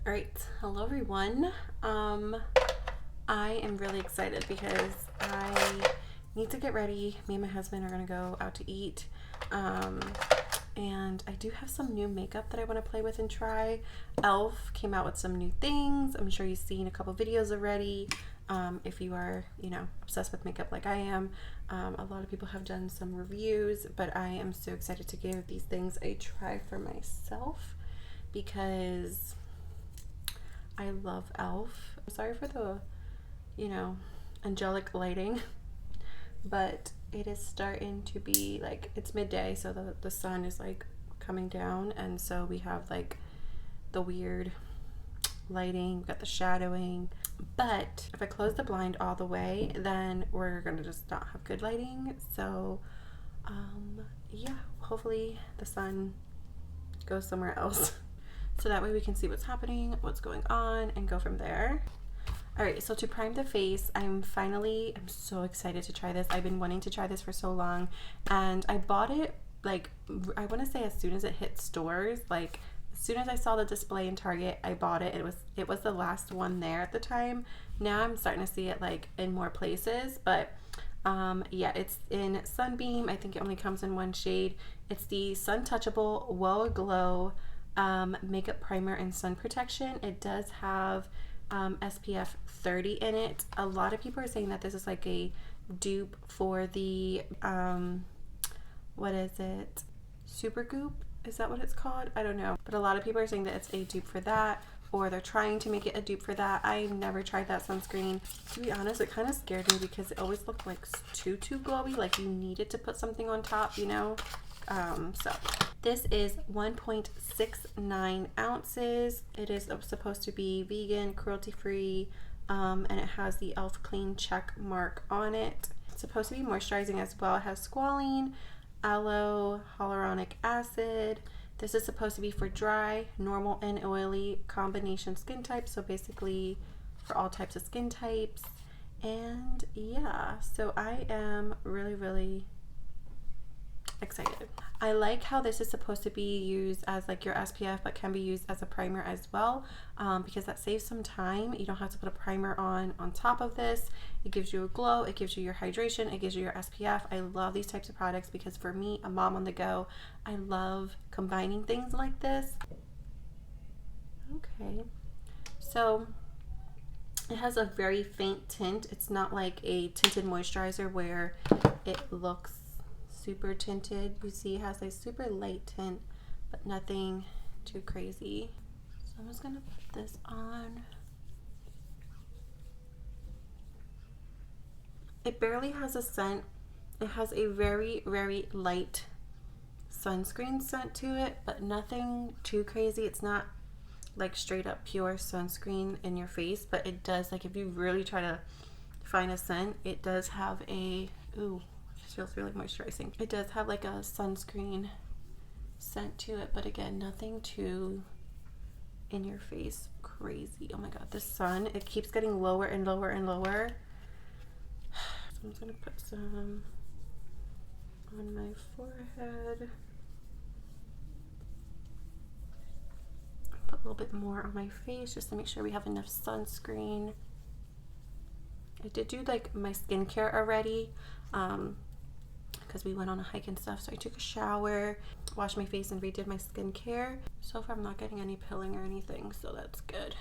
All right, hello everyone. I am really excited because I need to get ready. Me and my husband are gonna go out to eat. And I do have some new makeup that I want to play with and try. Elf came out with some new things. I'm sure you've seen a couple videos already. If you are, obsessed with makeup like I am, a lot of people have done some reviews, but I am so excited to give these things a try for myself because I love Elf. Sorry for the, angelic lighting, but it is starting to be like, it's midday, so the sun is like coming down, and so we have like the weird lighting, we've got the shadowing. But if I close the blind all the way, then we're gonna just not have good lighting. So yeah, hopefully the sun goes somewhere else so that way we can see what's happening, what's going on, and go from there. All right, so to prime the face, I'm so excited to try this. I've been wanting to try this for so long, and I bought it like, I want to say as soon as it hit stores. Like as soon as I saw the display in Target, I bought it. It was the last one there at the time. Now I'm starting to see it like in more places, but yeah, it's in Sunbeam. I think it only comes in one shade. It's the Sun Touchable Whoa Glow makeup primer and sun protection. It does have SPF 30 in it. A lot of people are saying that this is like a dupe for the what is it, Super Goop, is that what it's called? I don't know, but a lot of people are saying that it's a dupe for that, or they're trying to make it a dupe for that. I never tried that sunscreen. To be honest, it kind of scared me because it always looked like too glowy, like you needed to put something on top, so this is 1.69 ounces. It is supposed to be vegan, cruelty-free, and it has the Elf Clean check mark on it. It's supposed to be moisturizing as well. It has squalene, aloe, hyaluronic acid. This is supposed to be for dry, normal, and oily combination skin types. So basically for all types of skin types. And yeah, so I am really excited. I like how this is supposed to be used as like your SPF, but can be used as a primer as well, because that saves some time. You don't have to put a primer on top of this. It gives you a glow, it gives you your hydration, it gives you your SPF. I love these types of products because for me, a mom on the go, I love combining things like this. Okay, so it has a very faint tint. It's not like a tinted moisturizer where it looks super tinted. You see it has a super light tint, but nothing too crazy. So I'm just gonna put this on. It barely has a scent. It has a very light sunscreen scent to it, but nothing too crazy. It's not like straight up pure sunscreen in your face, but it does, like if you really try to find a scent, it does have a, ooh, feels really moisturizing. It does have like a sunscreen scent to it, but again, nothing too in your face crazy. Oh my god, the sun, it keeps getting lower and lower and lower. So I'm just gonna put some on my forehead. Put a little bit more on my face just to make sure we have enough sunscreen. I did do like my skincare already, because we went on a hike and stuff. So I took a shower, washed my face, and redid my skincare. So far I'm not getting any pilling or anything, so that's good.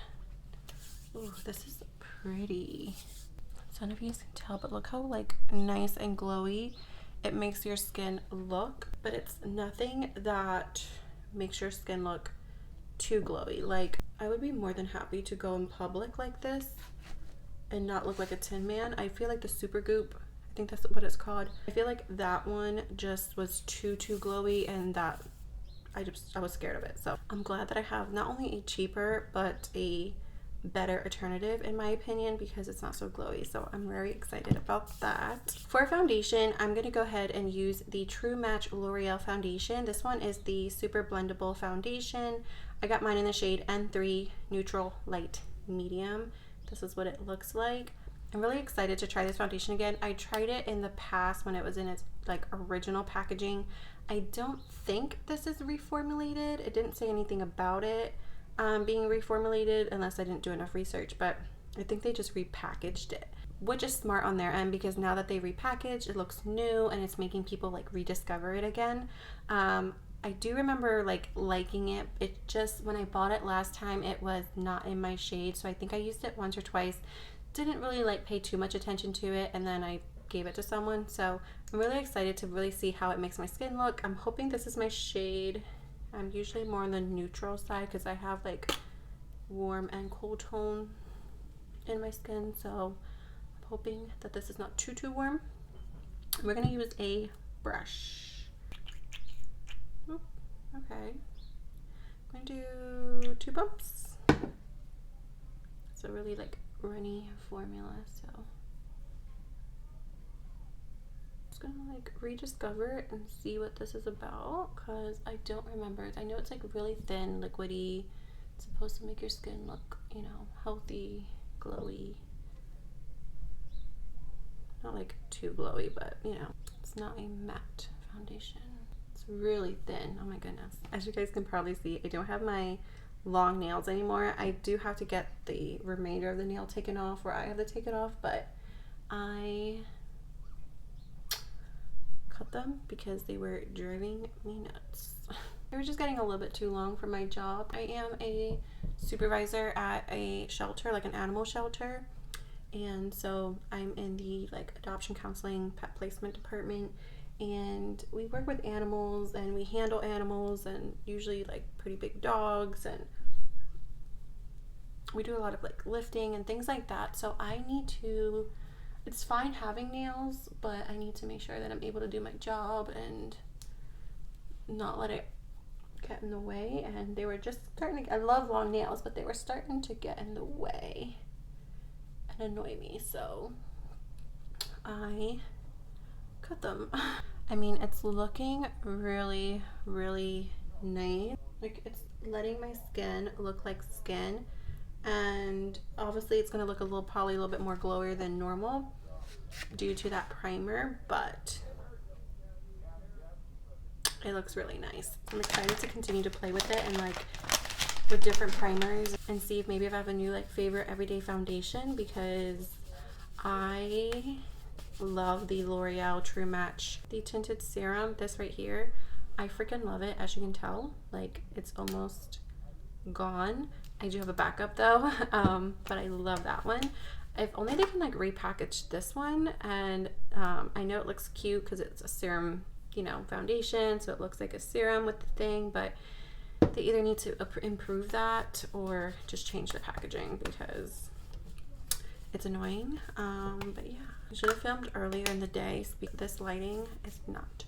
Ooh, this is pretty. So I don't know if you guys can tell, but look how like nice and glowy it makes your skin look, but it's nothing that makes your skin look too glowy. Like I would be more than happy to go in public like this and not look like a tin man. I feel like the Super Goop, I think that's what it's called, I feel like that one just was too glowy, and that I was scared of it. So I'm glad that I have not only a cheaper but a better alternative in my opinion, because it's not so glowy. So I'm very excited about that. For foundation, I'm gonna go ahead and use the True Match L'Oreal foundation. This one is the super blendable foundation. I got mine in the shade N3 Neutral Light Medium. This is what it looks like. I'm really excited to try this foundation again. I tried it in the past when it was in its like original packaging. I don't think this is reformulated. It didn't say anything about it. being reformulated unless I didn't do enough research, but I think they just repackaged it, which is smart on their end because now that they repackaged, it looks new and it's making people like rediscover it again. I do remember like liking it. It just, when I bought it last time, it was not in my shade, so I think I used it once or twice, didn't really like pay too much attention to it, and then I gave it to someone. So I'm really excited to really see how it makes my skin look. I'm hoping this is my shade. I'm usually more on the neutral side because I have like warm and cool tone in my skin, so I'm hoping that this is not too warm. We're gonna use a brush. Okay, I'm gonna do 2 bumps. It's a really like runny formula, so just gonna like rediscover it and see what this is about because I don't remember. I know it's like really thin, liquidy. It's supposed to make your skin look, you know, healthy, glowy. Not like too glowy, but you know, it's not a matte foundation. It's really thin. Oh my goodness. As you guys can probably see, I don't have my long nails anymore. I do have to get the remainder of the nail taken off, or I have to take it off, but I cut them because they were driving me nuts. They were just getting a little bit too long for my job. I am a supervisor at a shelter, like an animal shelter, and so I'm in the like adoption counseling pet placement department, and we work with animals and we handle animals, and usually like pretty big dogs, and we do a lot of like lifting and things like that. So I need to, it's fine having nails, but I need to make sure that I'm able to do my job and not let it get in the way. And they were just starting to, I love long nails, but they were starting to get in the way and annoy me, so I cut them. I mean, it's looking really nice. Like, it's letting my skin look like skin, and obviously it's going to look a little, probably a little bit more glowier than normal due to that primer, but it looks really nice. I'm excited to continue to play with it and like with different primers and see if maybe if I have a new like favorite everyday foundation, because I love the L'Oreal True Match, the tinted serum. This right here, I freaking love it. As you can tell, like, it's almost gone. I do have a backup though, but I love that one. If only they can like repackage this one, and I know it looks cute because it's a serum, you know, foundation, so it looks like a serum with the thing, but they either need to improve that or just change the packaging because it's annoying. But yeah, I should have filmed earlier in the day. This lighting is not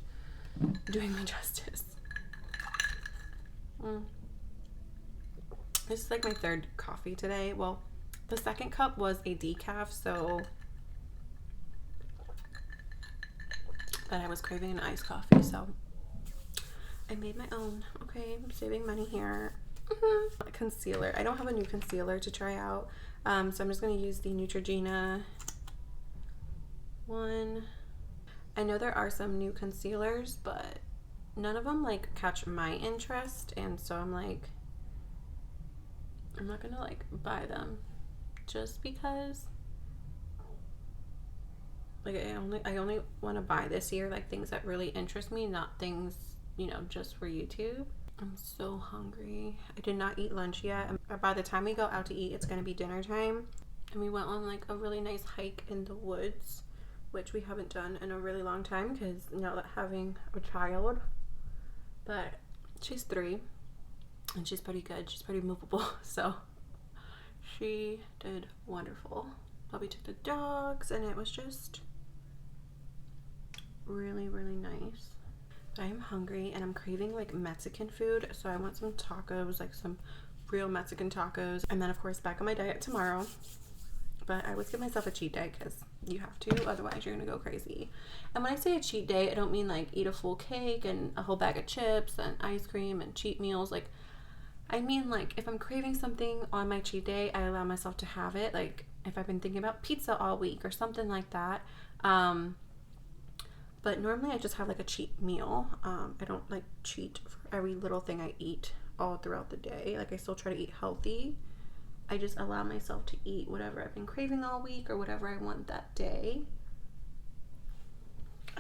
doing me justice. This is like my 3rd coffee today. Well, the 2nd cup was a decaf, so, but I was craving an iced coffee, so I made my own. Okay, I'm saving money here. Concealer. I don't have a new concealer to try out, so I'm just going to use the Neutrogena one. I know there are some new concealers, but none of them like catch my interest, and so I'm like, I'm not gonna like buy them just because like I only want to buy this year like things that really interest me, not things, you know, just for YouTube. I'm so hungry. I did not eat lunch yet, and by the time we go out to eat, it's gonna be dinner time. And we went on like a really nice hike in the woods, which we haven't done in a really long time because now that having a child, but she's 3 and she's pretty good. She's pretty movable, so she did wonderful. But we took the dogs and it was just really nice. But I am hungry and I'm craving like Mexican food, so I want some tacos, like some real Mexican tacos, and then of course back on my diet tomorrow. But I always give myself a cheat day because you have to, otherwise you're gonna go crazy. And when I say a cheat day, I don't mean like eat a full cake and a whole bag of chips and ice cream and cheat meals. Like, I mean like if I'm craving something on my cheat day, I allow myself to have it. Like if I've been thinking about pizza all week or something like that. But normally I just have like a cheat meal. I don't like cheat for every little thing I eat all throughout the day. Like I still try to eat healthy. I just allow myself to eat whatever I've been craving all week or whatever I want that day.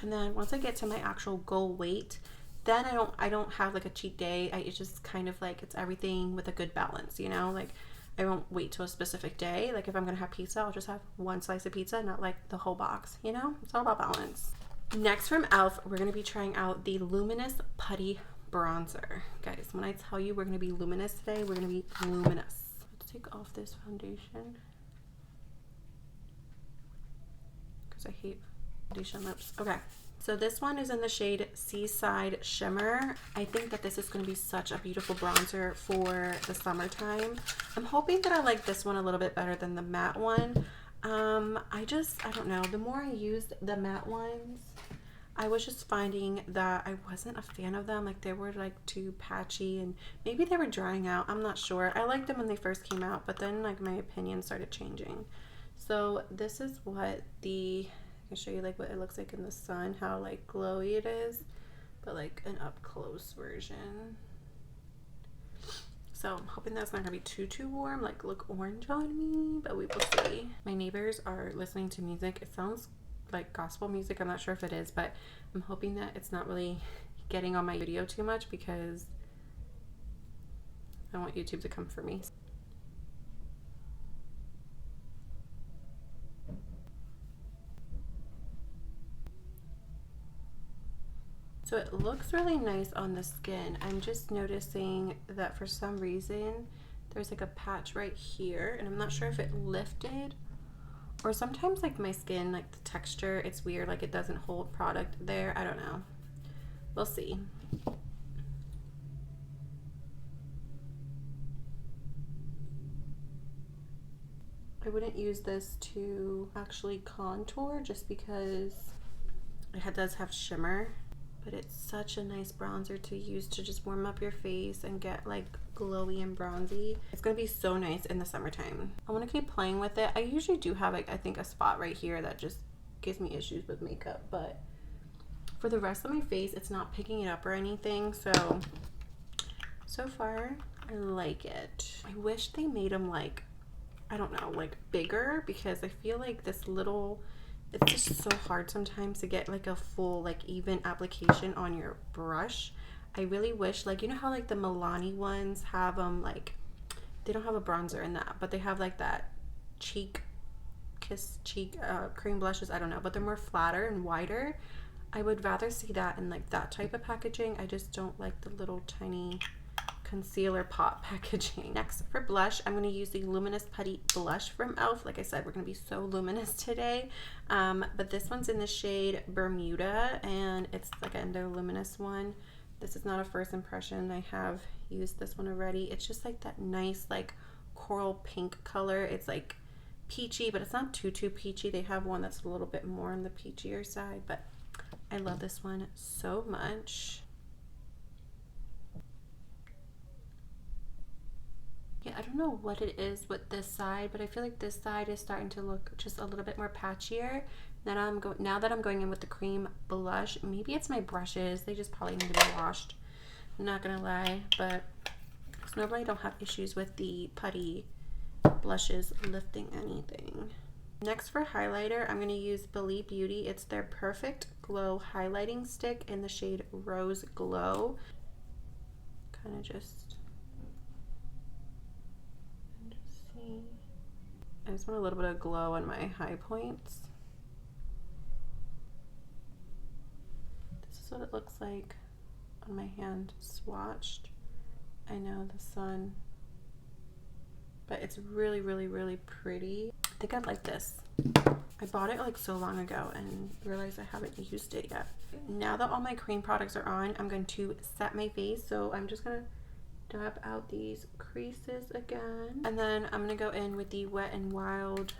And then once I get to my actual goal weight, then I don't have like a cheat day. It's just kind of like it's everything with a good balance, you know? Like I won't wait till a specific day. Like if I'm gonna have pizza, I'll just have one slice of pizza, not like the whole box, you know? It's all about balance. Next from e.l.f., we're gonna be trying out the Luminous Putty Bronzer. Guys, when I tell you we're gonna be luminous today, we're gonna be luminous. Let's take off this foundation because I hate foundation lips. Okay, so this one is in the shade Seaside Shimmer. I think that this is going to be such a beautiful bronzer for the summertime. I'm hoping that I like this one a little bit better than the matte one. I don't know, the more I used the matte ones, I was just finding that I wasn't a fan of them. Like they were like too patchy and maybe they were drying out. I'm not sure. I liked them when they first came out, but then like my opinion started changing. So this is what I can show you like what it looks like in the sun, how like glowy it is, but like an up close version. So I'm hoping that's not gonna be too warm, like look orange on me, but we will see. My neighbors are listening to music. It sounds like gospel music. I'm not sure if it is, but I'm hoping that it's not really getting on my video too much because I want YouTube to come for me. So it looks really nice on the skin. I'm just noticing that for some reason there's like a patch right here and I'm not sure if it lifted or sometimes like my skin, like the texture, it's weird, like it doesn't hold product there. I don't know. We'll see. I wouldn't use this to actually contour just because it does have shimmer. But it's such a nice bronzer to use to just warm up your face and get like glowy and bronzy. It's gonna be so nice in the summertime. I wanna keep playing with it. I usually do have like, I think a spot right here that just gives me issues with makeup, but for the rest of my face, it's not picking it up or anything. So far, I like it. I wish they made them like, I don't know, like bigger because I feel like this little, it's just so hard sometimes to get like a full like even application on your brush. I really wish, like, you know how like the Milani ones have like, they don't have a bronzer in that, but they have like that kiss cheek cream blushes. I don't know, but they're more flatter and wider. I would rather see that in like that type of packaging. I just don't like the little tiny concealer pot packaging. Next for blush, I'm going to use the Luminous Putty Blush from e.l.f. Like I said, we're going to be so luminous today. But this one's in the shade Bermuda, and it's like another luminous one. This is not a first impression. I have used this one already. It's just like that nice like coral pink color. It's like peachy, but it's not too peachy. They have one that's a little bit more on the peachier side, but I love this one so much. Yeah, I don't know what it is with this side, but I feel like this side is starting to look just a little bit more patchier. Now that I'm going in with the cream blush, maybe it's my brushes. They just probably need to be washed. I'm not gonna lie, but normally I don't have issues with the putty blushes lifting anything. Next for highlighter, I'm gonna use Believe Beauty. It's their Perfect Glow highlighting stick in the shade Rose Glow. Kind of just see. I just want a little bit of glow on my high points. This is what it looks like on my hand swatched. I know the sun, but it's really pretty. I think I'd like this. I bought it like so long ago and realized I haven't used it yet. Now that all my cream products are on, I'm going to set my face. So I'm just gonna dab out these creases again, and then I'm gonna go in with the Wet n Wild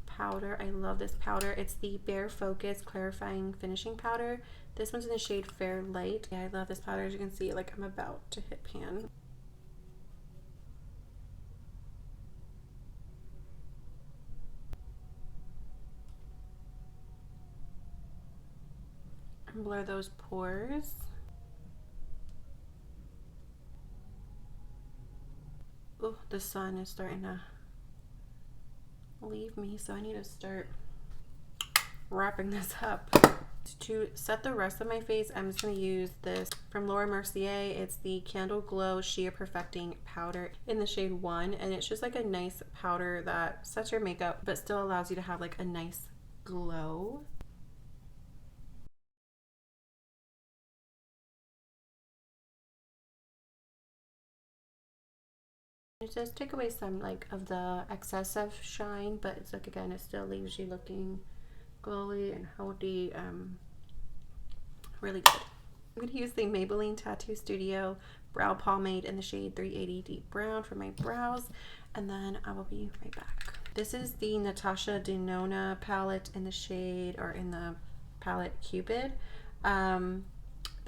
powder. I love this powder. It's the Bare Focus Clarifying Finishing Powder. This one's in the shade Fair Light. Yeah, I love this powder. As you can see, like I'm about to hit pan. And blur those pores. the sun is starting to leave me, so I need to start wrapping this up. To set the rest of my face, I'm just going to use this from Laura Mercier. It's the Candle Glow Sheer Perfecting Powder in the shade 1, and it's just like a nice powder that sets your makeup but still allows you to have like a nice glow. It does take away some like of the excessive shine, but it's like, again, it still leaves you looking glowy and healthy. Really good. I'm going to use the Maybelline Tattoo Studio Brow Pomade in the shade 380 Deep Brown for my brows, and then I will be right back. This is the Natasha Denona palette in the shade, or in the palette Cupid.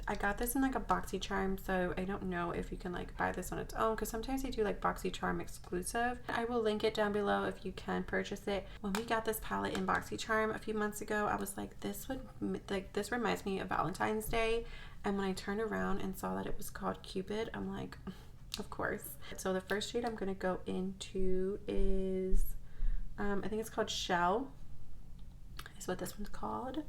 I got this in like a BoxyCharm, so I don't know if you can like buy this on its own, because sometimes they do like BoxyCharm exclusive. I will link it down below if you can purchase it. When we got this palette in BoxyCharm a few months ago, I was like, this reminds me of Valentine's Day. And when I turned around and saw that it was called Cupid, I'm like, of course. So the first shade I'm going to go into is, I think it's called Shell, is what this one's called.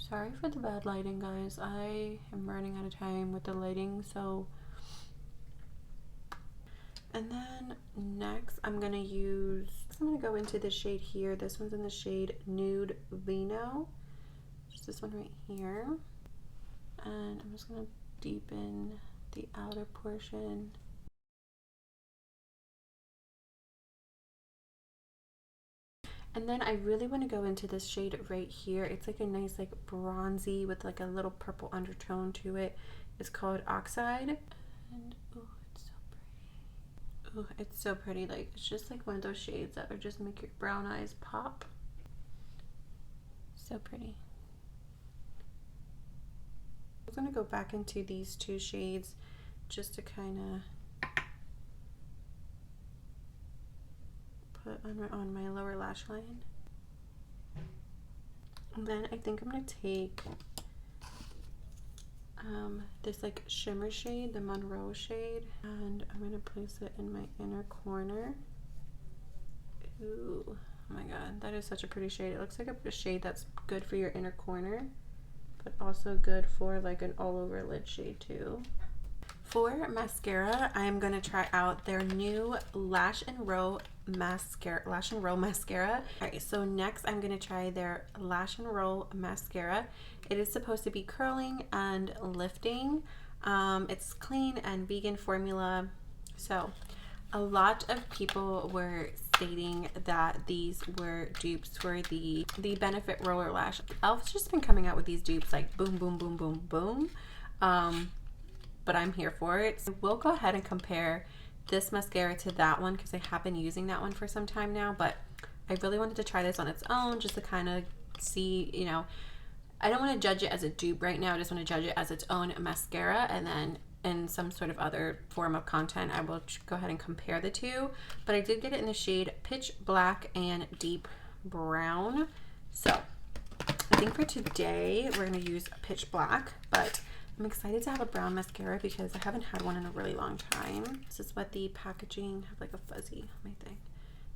Sorry for the bad lighting, guys. I am running out of time with the lighting, so. And then next I'm gonna go into the shade here. This one's in the shade Nude Vino. Just this one right here. And I'm just gonna deepen the outer portion. And then I really want to go into this shade right here. It's like a nice like bronzy with like a little purple undertone to it. It's called Oxide. And oh, it's so pretty. Oh, it's so pretty. Like, it's just like one of those shades that would just make your brown eyes pop. So pretty. I'm going to go back into these two shades just to kind of put on my lower lash line. And then I think I'm going to take this like shimmer shade, the Monroe shade, and I'm going to place it in my inner corner. Ooh, oh my god, that is such a pretty shade. It looks like a shade that's good for your inner corner, but also good for like an all over lid shade too. For mascara, I am going to try out their new Lash and Row mascara. Alright, so next I'm going to try their Lash and Row mascara. It is supposed to be curling and lifting. It's clean and vegan formula. So a lot of people were stating that these were dupes for the Benefit Roller Lash. Elf's just been coming out with these dupes like boom, boom, boom, boom, boom. But I'm here for it. So we'll go ahead and compare this mascara to that one because I have been using that one for some time now, but I really wanted to try this on its own just to kind of see, you know, I don't want to judge it as a dupe right now. I just want to judge it as its own mascara, and then in some sort of other form of content, I will go ahead and compare the two. But I did get it in the shade Pitch Black and Deep Brown. So I think for today, we're going to use Pitch Black, but I'm excited to have a brown mascara because I haven't had one in a really long time. This is what the packaging, I have like a fuzzy on my thing.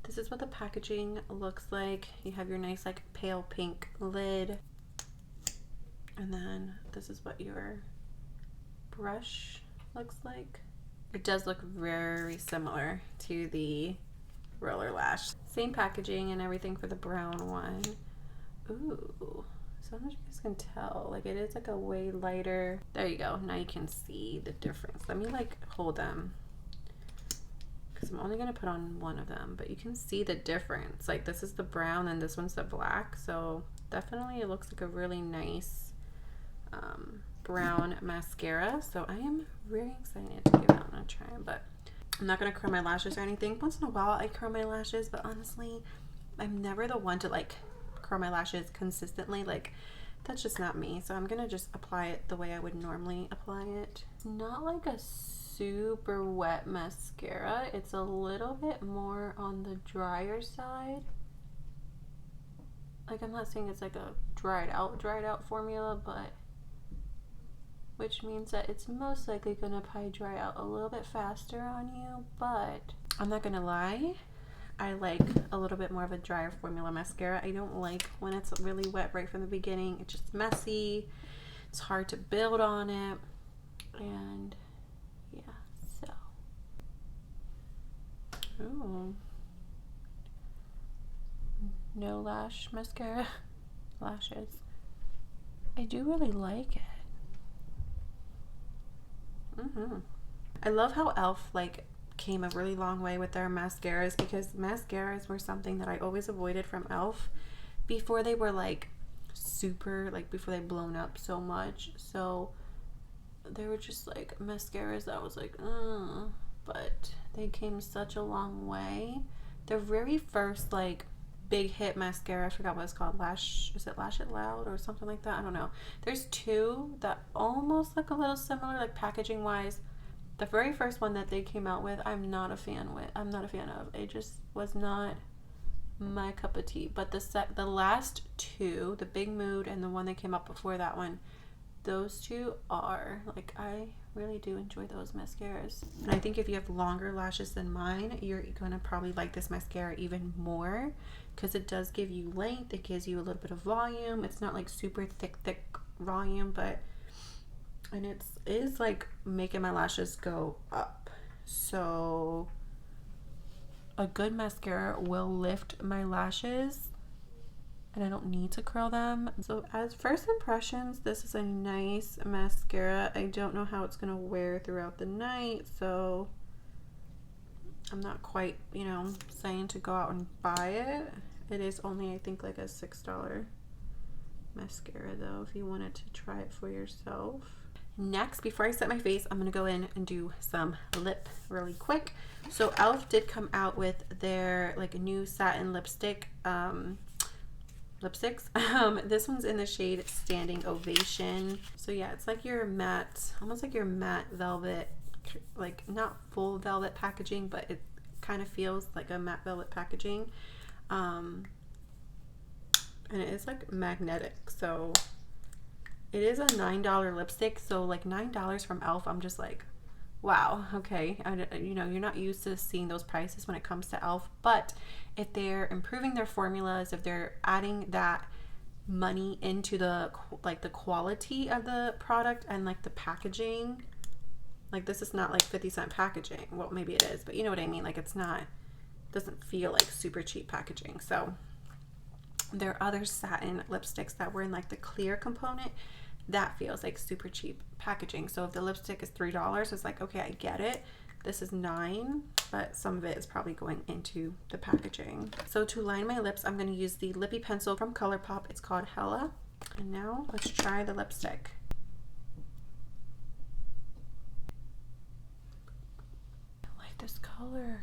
This is what the packaging looks like. You have your nice like pale pink lid. And then this is what your brush looks like. It does look very similar to the Roller Lash. Same packaging and everything for the brown one. Ooh. So I don't know if you guys can tell, like it is like a way lighter. There you go. Now you can see the difference. Let me like hold them because I'm only going to put on one of them, but you can see the difference. Like this is the brown and this one's the black. So definitely it looks like a really nice brown mascara. So I am very excited to give that one a try, but I'm not going to curl my lashes or anything. Once in a while I curl my lashes, but honestly, I'm never the one to like curl my lashes consistently. Like that's just not me. So I'm gonna just apply it the way I would normally apply it. It's not like a super wet mascara. It's a little bit more on the drier side. Like I'm not saying it's like a dried out formula, but which means that it's most likely gonna probably dry out a little bit faster on you, but I'm not gonna lie, I like a little bit more of a drier formula mascara. I don't like when it's really wet right from the beginning. It's just messy, it's hard to build on it, and yeah, so. Ooh. No lash mascara. Lashes. I do really like it. I love how e.l.f. like came a really long way with their mascaras, because mascaras were something that I always avoided from e.l.f. before they were like super, like before they blown up so much. So they were just like mascaras that I was like, but they came such a long way. Their very first like big hit mascara, I forgot what it's called, is it Lash It Loud or something like that? I don't know. There's two that almost look a little similar, like packaging wise. The very first one that they came out with, I'm not a fan of. It just was not my cup of tea. But the last two, the Big Mood and the one that came out before that one, those two are like, I really do enjoy those mascaras. And I think if you have longer lashes than mine, you're gonna probably like this mascara even more, because it does give you length, it gives you a little bit of volume. It's not like super thick volume, but and it is like making my lashes go up. So a good mascara will lift my lashes and I don't need to curl them. So as first impressions, this is a nice mascara. I don't know how it's gonna wear throughout the night, so I'm not quite, you know, saying to go out and buy it. It is only, I think, like a $6 mascara though, if you wanted to try it for yourself. Next, before I set my face, I'm gonna go in and do some lip really quick. So e.l.f. did come out with their like new satin lipstick, lipsticks. This one's in the shade Standing Ovation. So yeah, it's like your matte, almost like your matte velvet, like not full velvet packaging, but it kind of feels like a matte velvet packaging. And it is like magnetic, so it is a $9 lipstick. So like $9 from e.l.f. I'm just like, wow, okay. You know, you're not used to seeing those prices when it comes to e.l.f. But if they're improving their formulas, if they're adding that money into the like the quality of the product and like the packaging, like this is not like 50-cent packaging. Well, maybe it is, but you know what I mean. Like it's not, doesn't feel like super cheap packaging. So there are other satin lipsticks that were in like the clear component that feels like super cheap packaging. So if the lipstick is $3, it's like, okay, I get it. This is $9, but some of it is probably going into the packaging. So to line my lips, I'm going to use the lippy pencil from ColourPop. It's called Hella. And now let's try the lipstick. I like this color.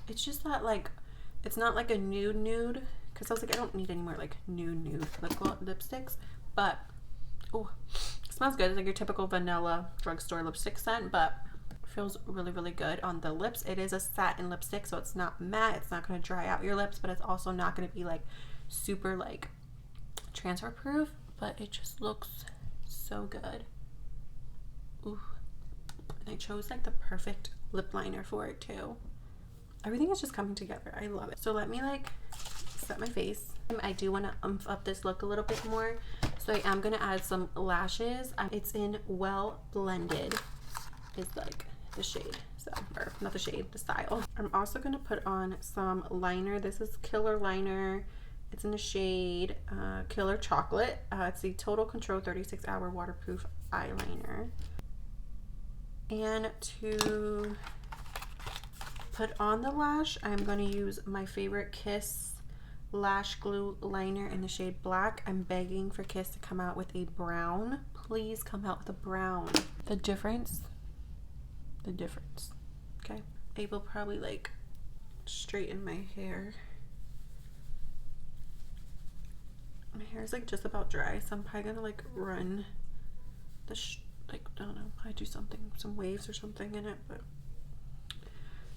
It's just that like, it's not like a nude, because I was like, I don't need any more like nude lipsticks, but oh, it smells good. It's like your typical vanilla drugstore lipstick scent, but feels really good on the lips. It is a satin lipstick, so it's not matte, it's not going to dry out your lips, but it's also not going to be like super like transfer proof, but it just looks so good. Ooh, and I chose like the perfect lip liner for it too. Everything is just coming together. I love it. So let me like set my face. I do want to umph up this look a little bit more, so I am going to add some lashes. It's in Well Blended is like the shade, so, or not the shade, the style. I'm also going to put on some liner. This is Killer Liner. It's in the shade Killer Chocolate. It's the Total Control 36-hour waterproof eyeliner. And to put on the lash, I'm going to use my favorite Kiss Lash Glue Liner in the shade Black. I'm begging for Kiss to come out with a brown. Please come out with a brown. The difference, okay? I will probably like straighten my hair. My hair is like just about dry, so I'm probably gonna like run the like, I don't know, I do something, some waves or something in it, but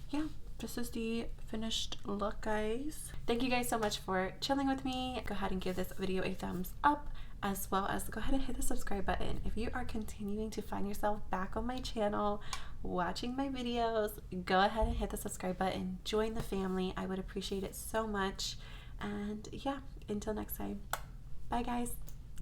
yeah, this is the finished look, guys. Thank you guys so much for chilling with me. Go ahead and give this video a thumbs up. as well as go ahead and hit the subscribe button. If you are continuing to find yourself back on my channel watching my videos, go ahead and hit the subscribe button. Join the family. I would appreciate it so much. And yeah, until next time. Bye guys.